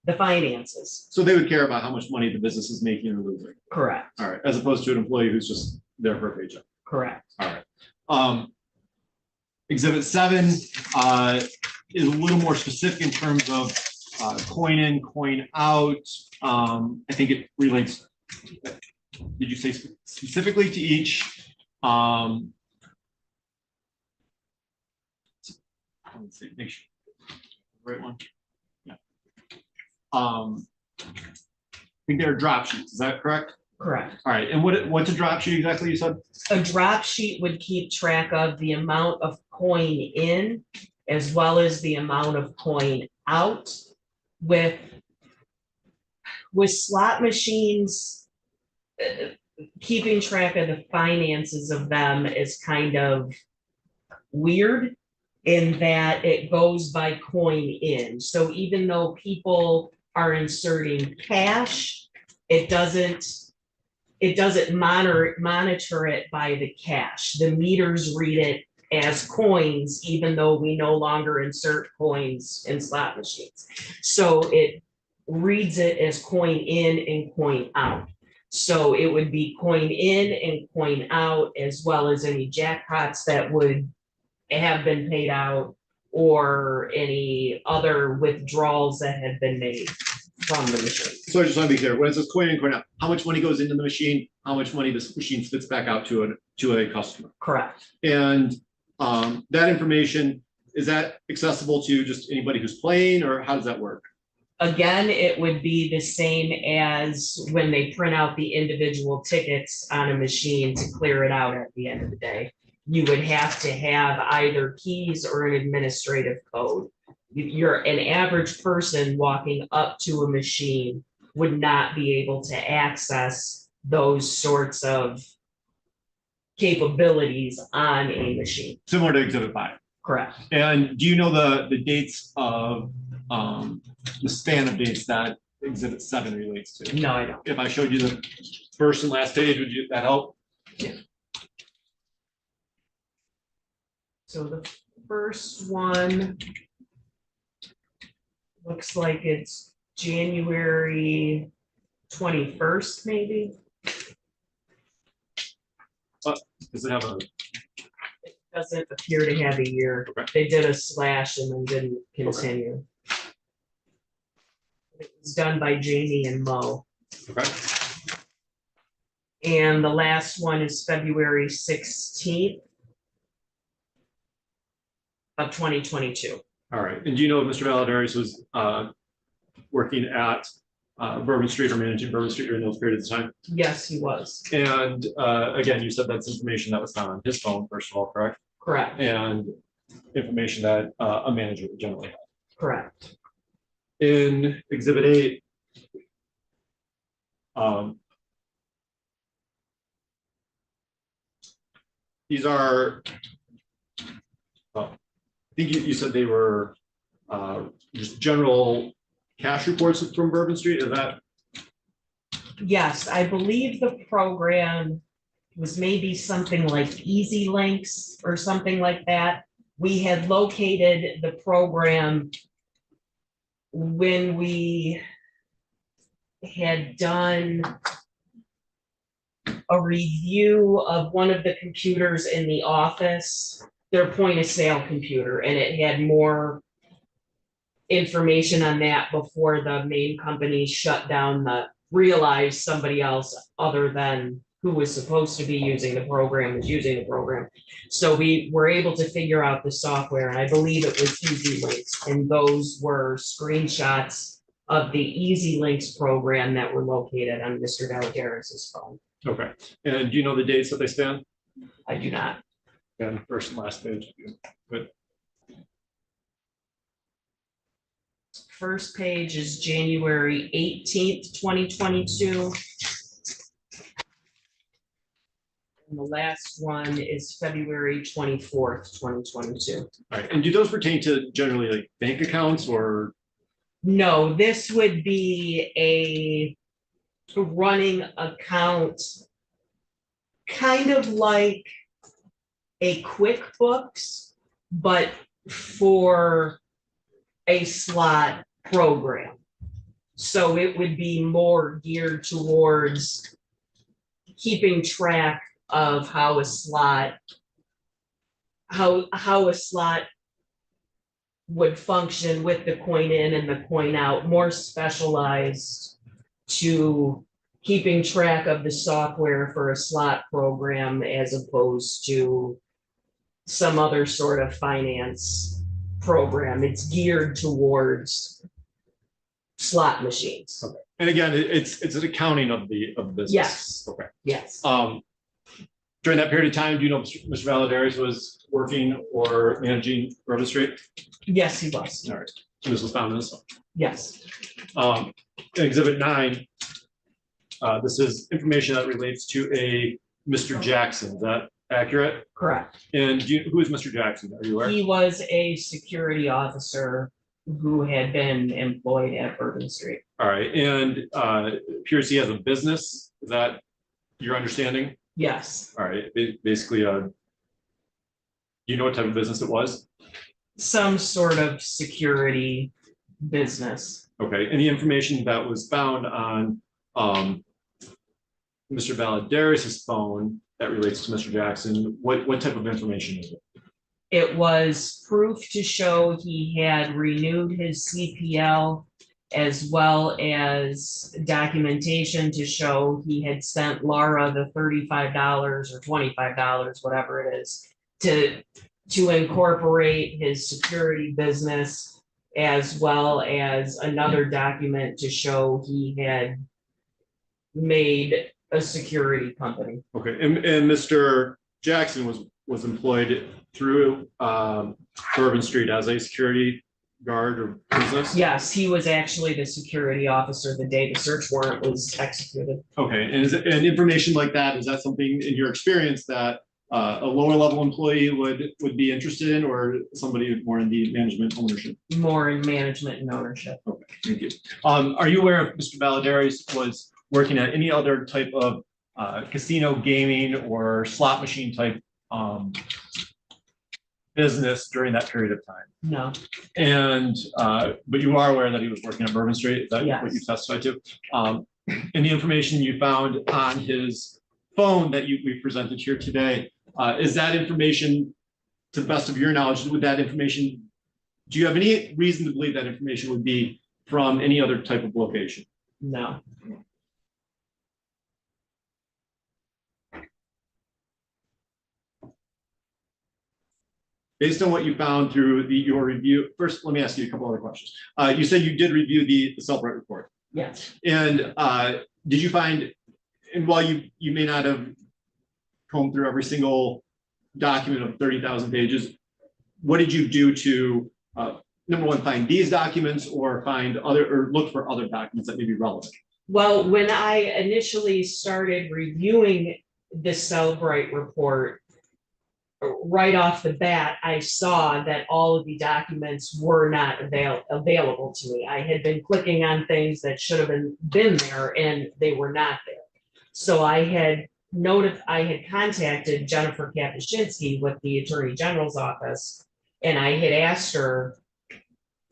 the finances. So they would care about how much money the business is making or losing. Correct, All right, as opposed to an employee who's just there for a paycheck. correct. All right. Exhibit 7 is a little more specific in terms of coin in, coin out. I think it relates. Did you say specifically to each? Let's see, make sure. Right one. Yeah. I think they're drop sheets. Is that correct? Correct. All right. And what's a drop sheet exactly? You said. A drop sheet would keep track of the amount of coin in as well as the amount of coin out. With slot machines, keeping track of the finances of them is kind of weird in that it goes by coin in. So even though people are inserting cash, it doesn't monitor it by the cash. The meters read it as coins, even though we no longer insert coins in slot machines. So it reads it as coin in and coin out. So it would be coin in and coin out, as well as any jackpots that would have been paid out or any other withdrawals that have been made from the machine. So I just want to be clear, when it says coin in, coin out, how much money goes into the machine, how much money this machine spits back out to a customer? Correct. And that information, is that accessible to just anybody who's playing, or how does that work? Again, it would be the same as when they print out the individual tickets on a machine to clear it out at the end of the day. You would have to have either keys or an administrative code. An average person walking up to a machine would not be able to access those sorts of capabilities on a machine. Similar to Exhibit 5. Correct. And do you know the dates of the span of dates that Exhibit 7 relates to? No, I don't. If I showed you the first and last page, would that help? Yeah. So the first one looks like it's January 21st, maybe. Does it have a? It doesn't appear to have a year. Okay. They did a slash and then didn't continue. It was done by Jamie and Mo. Okay. And the last one is February 16th of 2022. All right. And do you know if Mr. Valadares was working at Bourbon Street or managing Bourbon Street during those periods of time? Yes, he was. And again, you said that's information that was found on his phone, first of all, correct? Correct. And information that a manager would generally have. Correct. In Exhibit 8, these are, I think you said they were just general cash reports from Bourbon Street. Is that? Yes, I believe the program was maybe something like Easy Links or something like that. We had located the program when we had done a review of one of the computers in the office, their point of sale computer, and it had more information on that before the main company shut down realized somebody else other than who was supposed to be using the program was using the program. So we were able to figure out the software, and I believe it was Easy Links, and those were screenshots of the Easy Links program that were located on Mr. Valadares' phone. Okay, and do you know the dates that they span? I do not. And first and last page. But First page is January 18th, 2022. And the last one is February 24th, 2022. all right, and do those pertain to generally like bank accounts or? No, this would be a running account, kind of like a QuickBooks, but for a slot program. So it would be more geared towards keeping track of how a slot would function with the coin in and the coin out, more specialized to keeping track of the software for a slot program as opposed to some other sort of finance program. It's geared towards slot machines. Okay. And again, it's an accounting of the business. Yes. Okay. Yes. During that period of time, do you know Mr. Valadares was working or managing Bourbon Street? Yes, he was. All right. So this was found in this one. Yes. Exhibit 9. This is information that relates to a Mr. Jackson. Is that accurate? Correct. And who is Mr. Jackson? Are you aware? He was a security officer who had been employed at Bourbon Street. All right. And appears he has a business. Is that your understanding? Yes. All right. Basically, you know what type of business it was? Some sort of security business. Okay. Any information that was found on Mr. Valadares' phone that relates to Mr. Jackson, what type of information is it? It was proof to show he had renewed his CPL, as well as documentation to show he had sent Laura the $35 or $25, whatever it is, to incorporate his security business, as well as another document to show he had made a security company. Okay. And Mr. Jackson was employed through Bourbon Street as a security guard or business? Yes, he was actually the security officer the day the search warrant was executed. Okay. And information like that, is that something in your experience that a lower level employee would be interested in, or somebody more in the management ownership? More in management and ownership. Okay, thank you. Are you aware if Mr. Valadares was working at any other type of casino gaming or slot machine type business during that period of time? No. And but you are aware that he was working on Bourbon Street? Is that Yes. what you testified to? And the information you found on his phone that we presented here today, is that information, to the best of your knowledge, would that information, do you have any reason to believe that information would be from any other type of location? No. Based on what you found through your review, first, let me ask you a couple other questions. You said you did review the Cellbrite report. Yes. And did you find, and while you may not have combed through every single document of 30,000 pages, what did you do to, number one, find these documents or look for other documents that may be relevant? Well, when I initially started reviewing the Cellbrite report, right off the bat, I saw that all of the documents were not available to me. I had been clicking on things that should have been there, and they were not there. So I had contacted Jennifer Kapuscinski with the Attorney General's office, and I had asked her,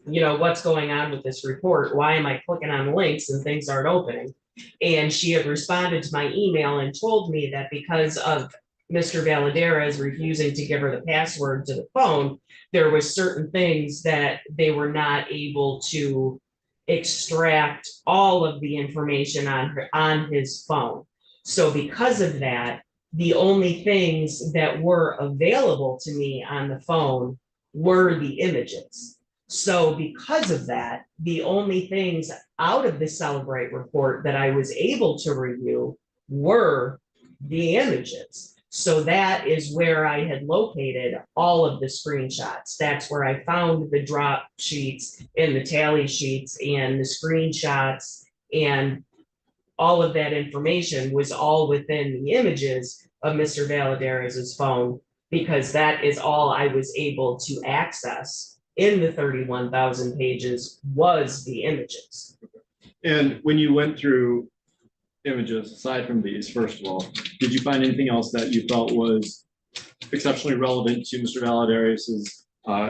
what's going on with this report? Why am I clicking on links and things aren't opening? And she had responded to my email and told me that because of Mr. Valadares refusing to give her the password to the phone, there was certain things that they were not able to extract all of the information on his phone. So because of that, the only things that were available to me on the phone were the images. So because of that, the only things out of the Celebrate report that I was able to review were the images. So that is where I had located all of the screenshots. That's where I found the drop sheets and the tally sheets and the screenshots, and all of that information was all within the images of Mr. Valadares's phone, because that is all I was able to access in the 31,000 pages was the images. And when you went through images, aside from these, first of all, did you find anything else that you felt was exceptionally relevant to Mr. Valadares's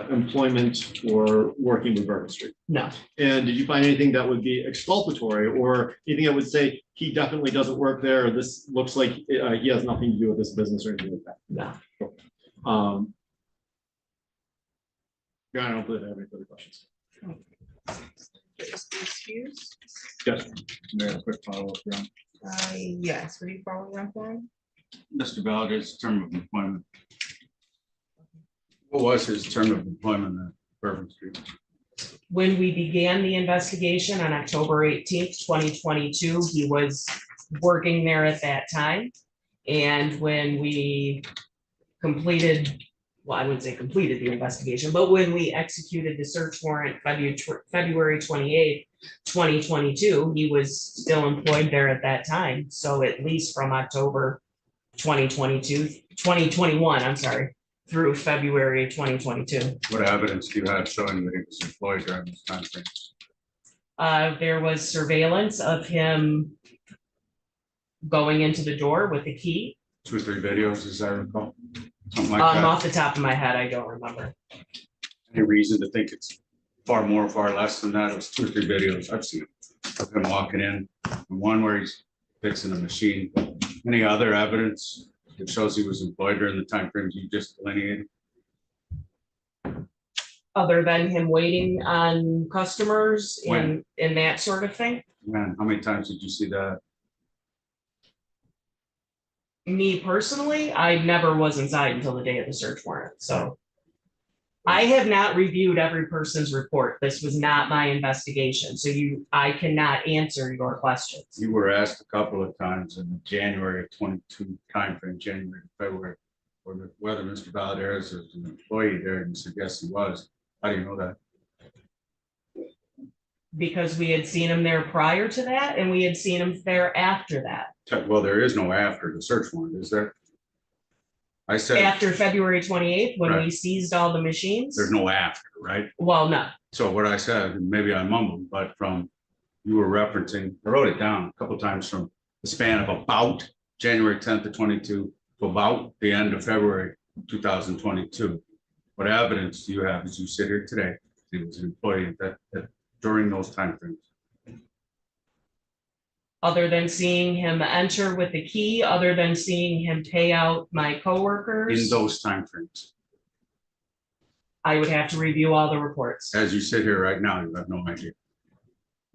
employment or working with Bourbon Street? No, And did you find anything that would be exculpatory or anything that would say he definitely doesn't work there, or this looks like he has nothing to do with this business or anything like that? no. Yeah, I don't believe I have any further questions. Is the excuse? Yes. May I have a quick follow-up, John? Yes, what are you following up on? Mr. Valdez's term of employment. What was his term of employment at Bourbon Street? When we began the investigation on October 18th, 2022, he was working there at that time. And when we completed, well, I wouldn't say completed the investigation, but when we executed the search warrant February 28th, 2022, he was still employed there at that time. So at least from October 2021, I'm sorry, through February 2022. What evidence do you have showing that he was employed during this time frame? There was surveillance of him going into the door with a key. 2 or 3 videos, as I recall? Something like that? Off the top of my head, I don't remember. Any reason to think it's far more, far less than that? It was 2 or 3 videos I've seen of him walking in, and one where he's fixing a machine. Any other evidence that shows he was employed during the time frames you just delineated? Other than him waiting on customers When? and that sort of thing. Man, how many times did you see that? Me personally, I never was inside until the day of the search warrant, so. I have not reviewed every person's report. This was not my investigation, so I cannot answer your questions. You were asked a couple of times in the January of 22 timeframe, January to February, whether Mr. Valadares is an employee there, and you said yes, he was. How do you know that? Because we had seen him there prior to that, and we had seen him there after that. Well, there is no after the search warrant, is there? I said, After February 28th, when we Right. seized all the machines? there's no after, right? Well, no, So what I said, and maybe I mumbled, but you were referencing, I wrote it down a couple times, from the span of about January 10th of 22 to about the end of February 2022. What evidence do you have as you sit here today? He was an employee that during those timeframes. other than seeing him enter with the key, other than seeing him pay out my In coworkers, those timeframes, I would have to review all the reports, as you sit here right now, you have no idea.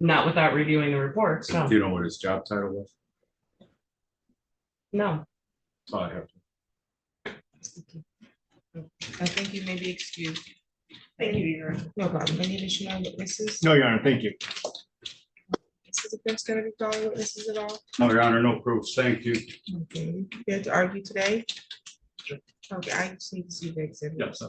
not without reviewing the reports, no, Do you know what his job title was? no. That's all I have. I think you may be excused. Thank you, Your Honor. No problem. Any additional witnesses? No, Your Honor, thank you. Is the defense gonna be calling witnesses at all? No, Your Honor, no proofs. Thank you. Okay, you have to argue today? Okay, I just need to see the exhibit. Yes.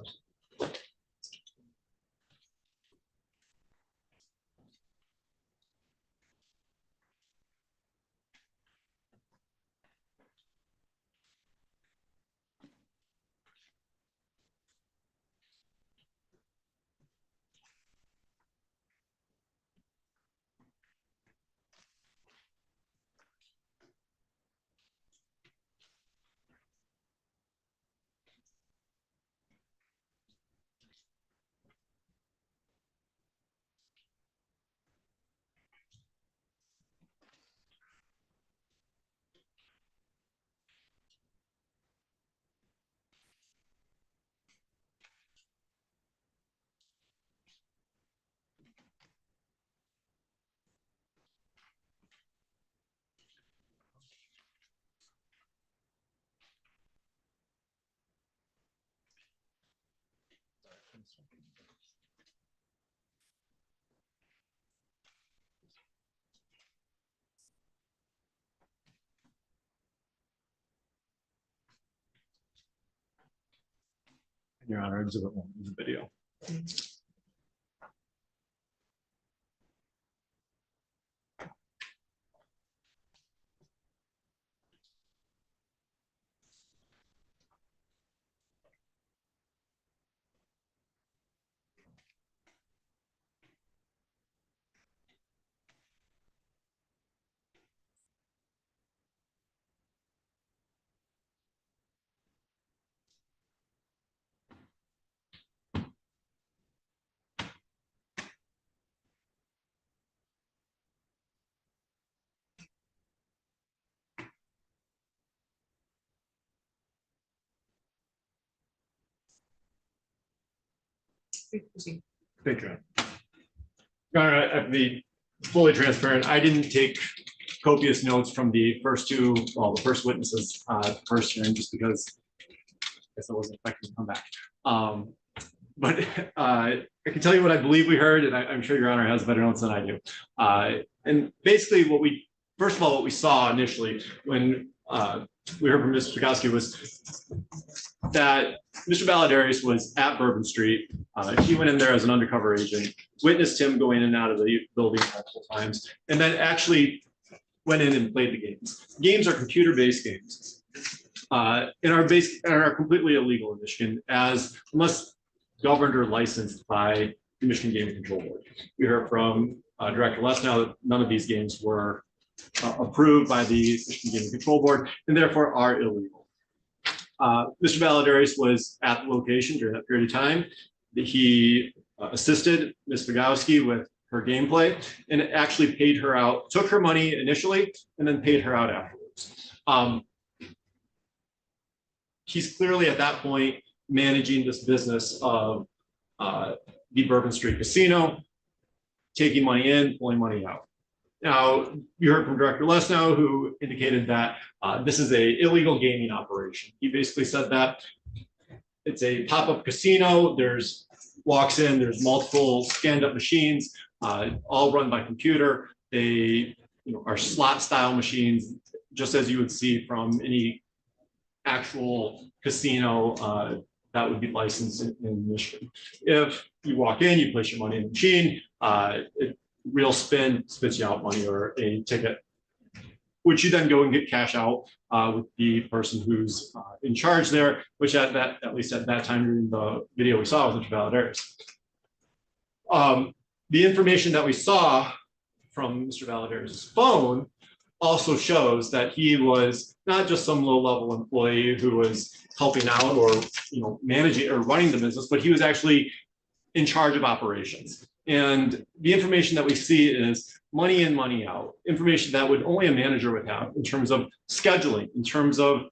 Your Honor, exhibit 1 is a video. Proceed. Thank you. Your Honor, I have to be fully transparent. I didn't take copious notes from the first two, well, the first witnesses, first hearing, just because I guess I wasn't expecting to come back. But I can tell you what I believe we heard, and I'm sure Your Honor has better notes than I do. And basically first of all, what we saw initially when we heard from Mr. Pegowski was that Mr. Valadares was at Bourbon Street. He went in there as an undercover agent, witnessed him going in and out of the building multiple times, and then actually went in and played the games. Games are computer-based games, and are completely illegal in Michigan, unless governed or licensed by the Michigan Gaming Control Board. We heard from Director Lesnow that none of these games were approved by the Michigan Gaming Control Board and therefore are illegal. Mr. Valadares was at the location during that period of time. He assisted Ms. Pegowski with her gameplay and actually paid her out, took her money initially, and then paid her out afterwards. He's clearly at that point managing this business of the Bourbon Street Casino, taking money in, pulling money out. Now, you heard from Director Lesnow, who indicated that this is an illegal gaming operation. He basically said that it's a pop-up casino. There's multiple scanned-up machines, all run by computer. They, are slot-style machines, just as you would see from any actual casino that would be licensed in Michigan. If you walk in, you place your money in the machine, real spin spits you out money or a ticket, which you then go and get cash out with the person who's in charge there, which at least at that time during the video we saw was Mr. Valadares. The information that we saw from Mr. Valadares' phone also shows that he was not just some low-level employee who was helping out or managing or running the business, but he was actually in charge of operations. And the information that we see is money in, money out, information that would only a manager would have in terms of scheduling, in terms of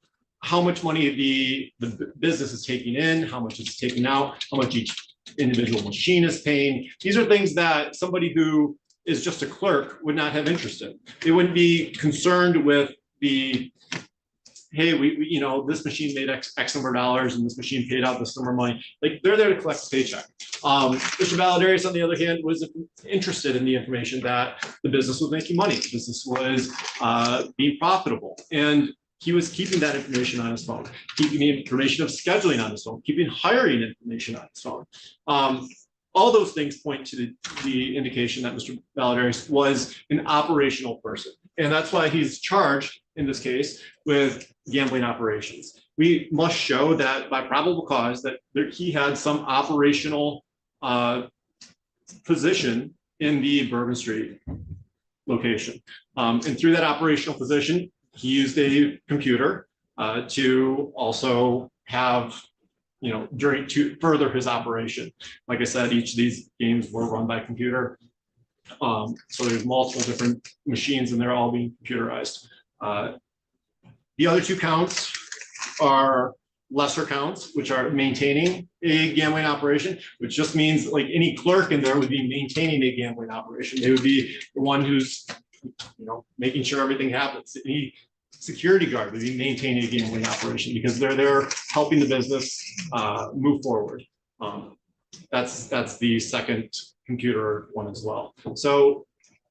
how much money the business is taking in, how much it's taking out, how much each individual machine is paying. These are things that somebody who is just a clerk would not have interest in. They wouldn't be concerned with hey, we this machine made X number of dollars and this machine paid out this number of money. Like, they're there to collect a paycheck. Mr. Valadares, on the other hand, was interested in the information that the business was making money. The business was being profitable. And he was keeping that information on his phone, keeping the information of scheduling on his phone, keeping hiring information on his phone. All those things point to the indication that Mr. Valadares was an operational person. And that's why he's charged, in this case, with gambling operations. We must show that by probable cause that he had some operational position in the Bourbon Street location. And through that operational position, he used a computer to also have, to further his operation. Like I said, each of these games were run by computer. So there's multiple different machines and they're all being computerized. The other two counts are lesser counts, which are maintaining a gambling operation, which just means like any clerk in there would be maintaining a gambling operation. They would be the one who's, making sure everything happens. Any security guard would be maintaining a gambling operation because they're there helping the business move forward. That's the second computer one as well. So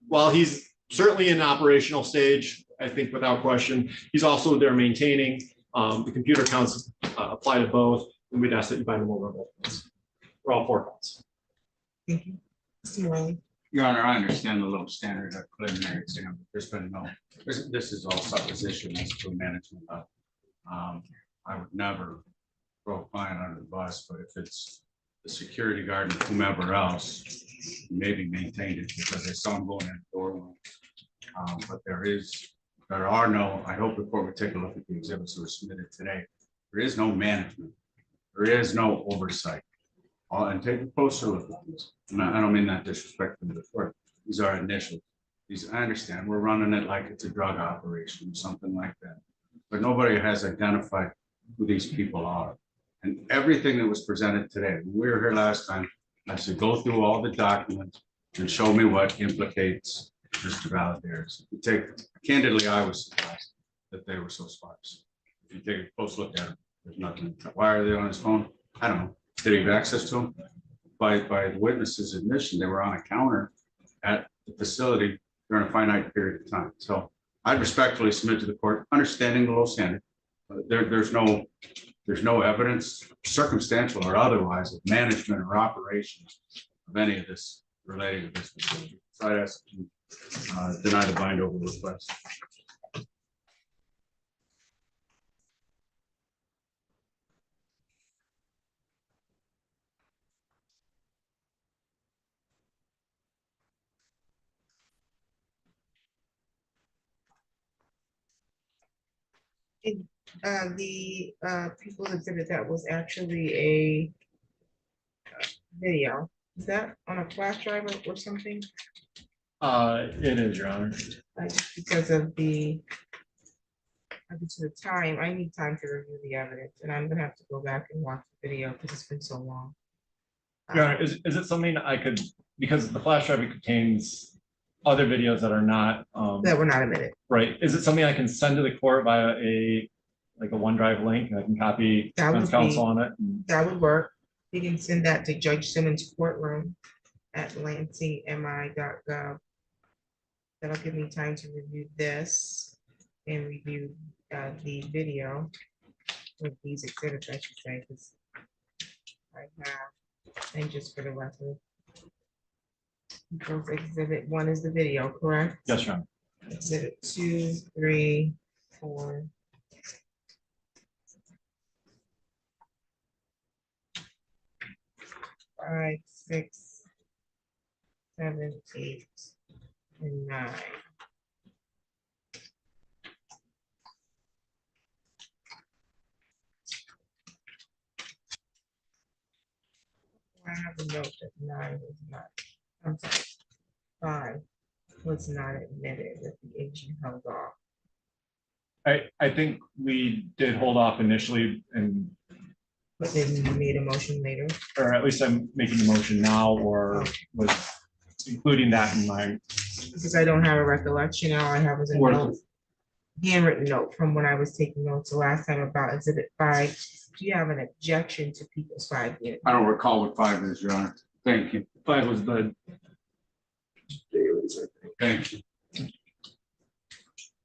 while he's certainly in operational stage, I think without question, he's also there maintaining. The computer counts apply to both, and we'd ask that you bind them over on both counts, for all 4 counts. Thank you. Mr. Morley. Your Honor, I understand the little standard of preliminary exam, but there's been no, this is all supposition as to management. I would never throw a client under the bus, but if it's the security guard and whomever else, maybe maintained it because they saw him going in the door. But there are no, I hope before we take a look at the exhibits that were submitted today, there is no management. There is no oversight. And take a closer look at these. And I don't mean that disrespectfully before. These are initials. I understand, we're running it like it's a drug operation, something like that. But nobody has identified who these people are. And everything that was presented today, when we were here last time, I said, go through all the documents and show me what implicates Mr. Valadares. You take, candidly, I was surprised that they were so sparse. If you take a close look at it, there's nothing. Why are they on his phone? I don't know. Did he have access to them? By the witness's admission, they were on a counter at the facility during a finite period of time. So I respectfully submit to the court, understanding the low standard. There's no evidence, circumstantial or otherwise, of management or operations of any of this relating to this facility. So I'd ask to deny the bind over request. The people's exhibit, that was actually a video. Is that on a flash drive or something? It is, Your Honor. Because of the time, I need time to review the evidence, and I'm gonna have to go back and watch the video because it's been so long. Your Honor, is it something I could, because the flash drive contains other videos that are not, That were not admitted. right, is it something I can send to the court via like a OneDrive link, and I can copy That would defense counsel be- on it? That would work. You can send that to Judge Simmons' courtroom at lansingmi.gov. That'll give me time to review this and review the video with these exhibits, I should say, because I have, and just for the record. Because exhibit 1 is the video, correct? Yes, Your Honor. Exhibit 2, 3, 4. 5, 6, 7, 8, and 9. I have a note that 9 was not, I'm sorry, 5 was not admitted, that the agent held off. I think we did hold off initially, and But then you made a motion later. or at least I'm making the motion now, or was including that in my. Because I don't have a recollection, all I have is a Or- note, handwritten note from when I was taking notes the last time about exhibit 5. Do you have an objection to people's 5 being? I don't recall what 5 is, Your Honor. Thank you. 5 was the. Thank you.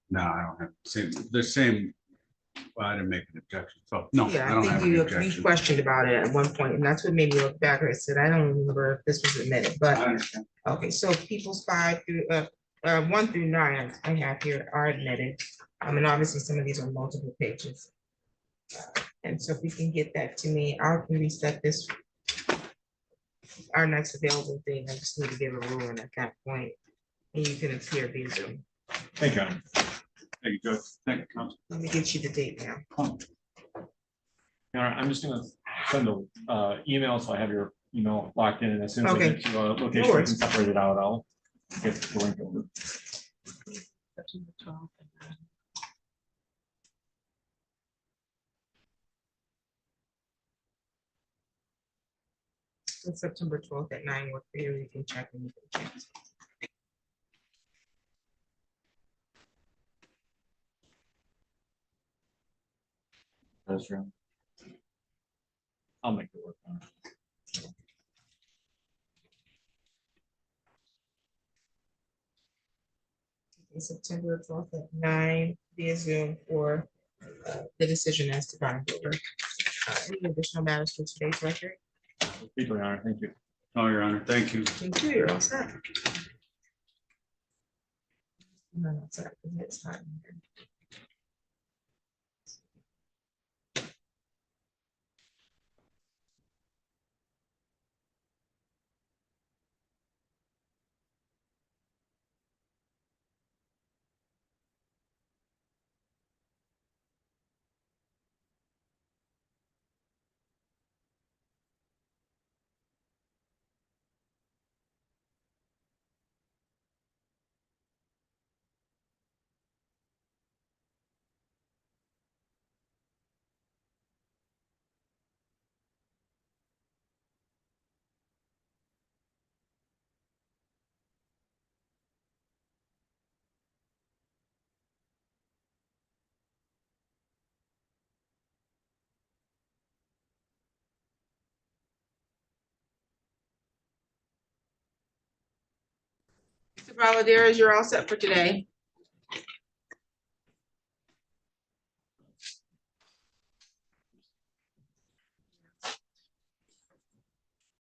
No, I don't have the same. Well, I didn't make an objection. So no, Yeah, I I don't think have an you objection. questioned about it at one point, and that's what made me look back. I said, I don't remember if this was admitted, I but, understand. okay, so people's 5 through, 1 through 9 I have here are admitted. And obviously some of these are multiple pages. And so if we can get that to me, I can reset this. Our next available date, I just need to give a ruling at that point, and you can appear via Zoom. Thank you, Your Honor. Thank you, Judge. Thank you, Counsel. Let me get you the date now. Your Honor, I'm just gonna send a email, so I have your email locked in, and as soon as I Okay. get to a location, I can worries. separate it out, I'll get the link over. So September 12th at 9 work for you, you can check and you can check. That's right. I'll make it work. Your Honor. September 12th at 9 via Zoom for the decision as to bond waiver. Any additional matters for today's record? Your Honor, thank you. No, Your Honor, thank you. Thank you, you're all set. No, it's all right, 'cause it's hot in here. Mr. Valdez, you're all set for today.